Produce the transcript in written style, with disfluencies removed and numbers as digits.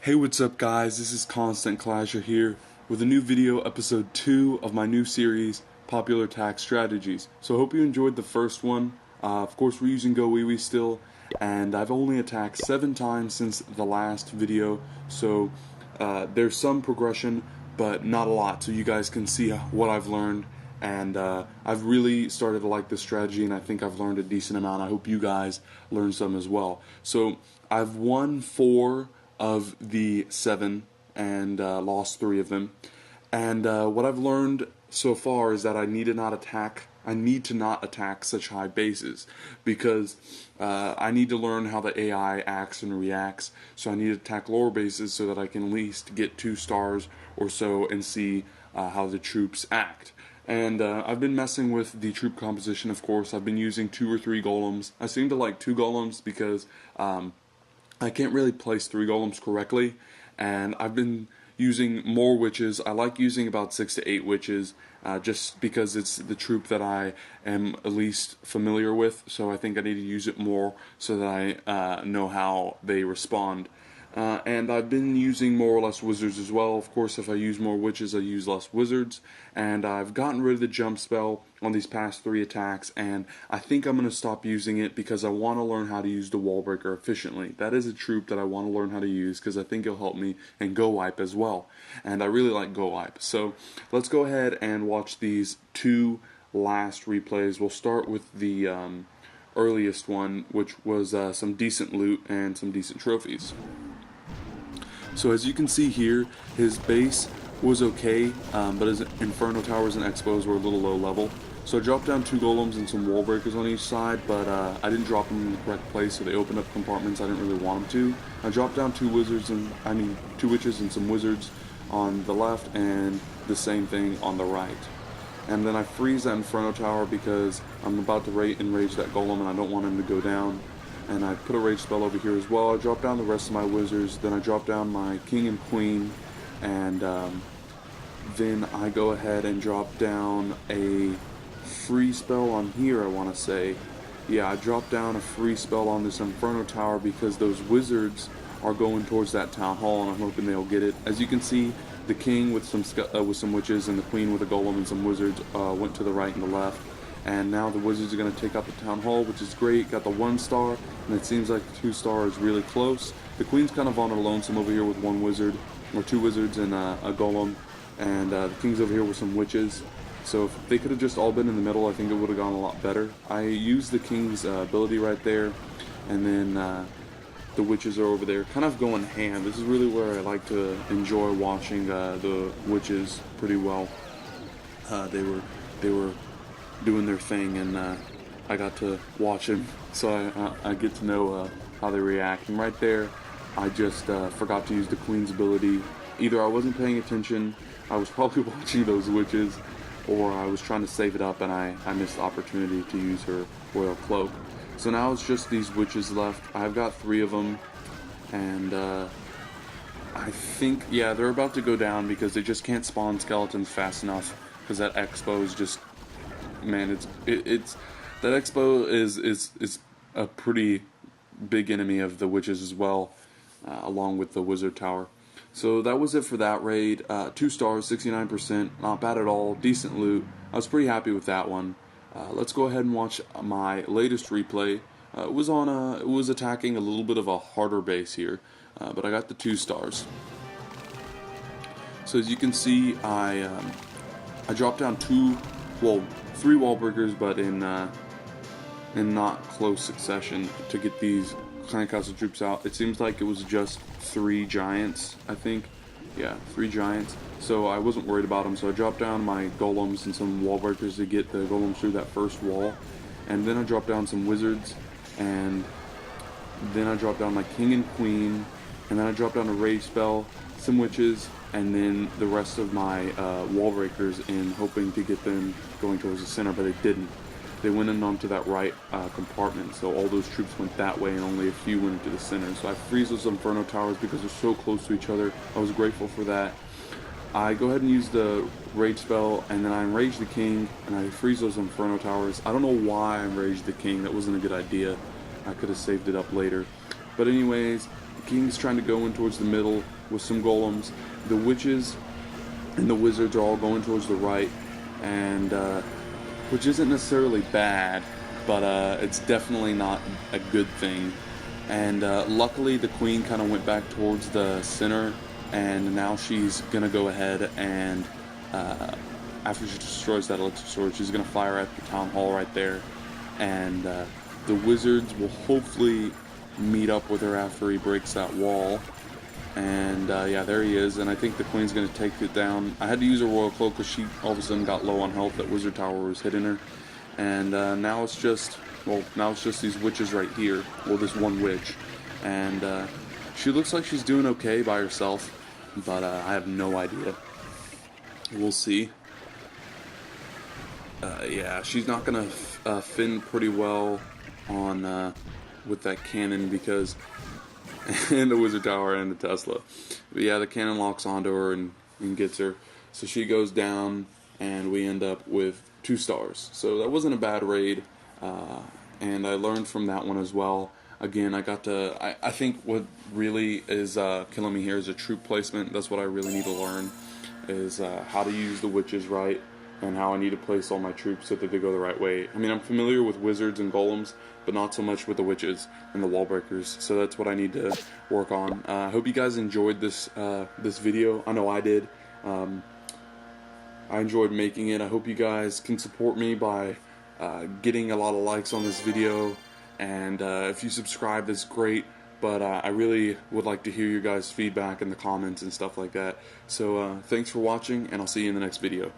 Hey, what's up guys, this is Constant Clasher here with a new video, episode 2 of my new series, Popular Attack Strategies. So I hope you enjoyed the first one. Of course we're using GoWiWi still, and I've only attacked 7 times since the last video, so there's some progression, but not a lot, so you guys can see what I've learned. And I've really started to like this strategy, and I think I've learned a decent amount. I hope you guys learn some as well. So I've won 4 of the 7 and lost 3 of them. And what I've learned so far is that I need to not attack such high bases, because I need to learn how the AI acts and reacts. So I need to attack lower bases so that I can at least get 2 stars or so and see how the troops act. And I've been messing with the troop composition, of course. I've been using 2 or 3 golems. I seem to like 2 golems because I can't really place 3 golems correctly. And I've been using more witches. I like using about 6 to 8 witches just because it's the troop that I am at least familiar with. So I think I need to use it more so that I know how they respond. And I've been using more or less wizards as well. Of course, if I use more witches, I use less wizards. And I've gotten rid of the jump spell on these past 3 attacks, and I think I'm going to stop using it because I want to learn how to use the wall breaker efficiently. That is a troop that I want to learn how to use because I think it'll help me in GoWiWi as well. And I really like GoWiWi. So let's go ahead and watch these 2 last replays. We'll start with the earliest one, which was some decent loot and some decent trophies. So as you can see here, his base was okay, but his Inferno Towers and Expos were a little low level. So I dropped down 2 golems and some wall breakers on each side, but I didn't drop them in the correct place, so they opened up compartments I didn't really want them to. I dropped down 2 witches and some wizards on the left, and the same thing on the right. And then I freeze that Inferno Tower because I'm about to enrage that golem and I don't want him to go down. And I put a rage spell over here as well. I drop down the rest of my wizards, then I drop down my king and queen, and then I go ahead and drop down a free spell on here, I want to say. Yeah, I drop down a free spell on this Inferno Tower because those wizards are going towards that town hall, and I'm hoping they'll get it. As you can see, the king with some witches and the queen with a golem and some wizards went to the right and the left. And now the wizards are going to take out the town hall, which is great. Got the 1 star, and it seems like the 2 star is really close. The queen's kind of on her lonesome over here with 1 wizard, or 2 wizards and a golem, and the king's over here with some witches. So if they could have just all been in the middle, I think it would have gone a lot better. I used the king's ability right there, and then the witches are over there kind of going ham. This is really where I like to enjoy watching the witches pretty well. They were doing their thing, and I got to watch them, so I get to know how they react. And right there, I just forgot to use the queen's ability. Either I wasn't paying attention, I was probably watching those witches, or I was trying to save it up and I missed the opportunity to use her royal cloak. So now it's just these witches left. I've got 3 of them, and I think, yeah, they're about to go down because they just can't spawn skeletons fast enough, because that expo is just, man, it's that expo is a pretty big enemy of the witches as well, along with the wizard tower. So that was it for that raid. 2 stars, 69%, not bad at all, decent loot. I was pretty happy with that one. Let's go ahead and watch my latest replay. It was attacking a little bit of a harder base here, but I got the 2 stars. So as you can see, I dropped down 3 wall breakers, but in not close succession to get these Clan Castle troops out. It seems like it was just 3 giants, I think. Yeah, 3 giants. So I wasn't worried about them, so I dropped down my golems and some wall breakers to get the golems through that first wall. And then I dropped down some wizards, and then I dropped down my king and queen, and then I dropped down a rage spell, some witches, and then the rest of my wall breakers, in hoping to get them going towards the center, but they didn't. They went in onto that right compartment, so all those troops went that way and only a few went into the center. So I freeze those Inferno Towers because they're so close to each other. I was grateful for that. I go ahead and use the rage spell, and then I enrage the king, and I freeze those Inferno Towers. I don't know why I enraged the king. That wasn't a good idea. I could have saved it up later. But anyways, king's trying to go in towards the middle with some golems. The witches and the wizards are all going towards the right, and which isn't necessarily bad, but it's definitely not a good thing. And luckily the queen kind of went back towards the center, and now she's gonna go ahead and after she destroys that elixir sword, she's gonna fire at the town hall right there, and the wizards will hopefully meet up with her after he breaks that wall. And yeah, there he is, and I think the queen's gonna take it down. I had to use a royal cloak because she all of a sudden got low on health. That wizard tower was hitting her, and now it's just these witches right here. Well, this one witch, and she looks like she's doing okay by herself, but I have no idea. We'll see. Yeah, she's not gonna fin pretty well on with that cannon, because and the wizard tower and the Tesla. But yeah, the cannon locks onto her and gets her, so she goes down, and we end up with 2 stars. So that wasn't a bad raid, and I learned from that one as well. Again, I think what really is killing me here is a troop placement. That's what I really need to learn, is how to use the witches right, and how I need to place all my troops so that they go the right way. I mean, I'm familiar with wizards and golems, but not so much with the witches and the wall breakers. So that's what I need to work on. I hope you guys enjoyed this this video. I know I did. I enjoyed making it. I hope you guys can support me by getting a lot of likes on this video, and if you subscribe, that's great. But I really would like to hear your guys' feedback in the comments and stuff like that. So thanks for watching, and I'll see you in the next video.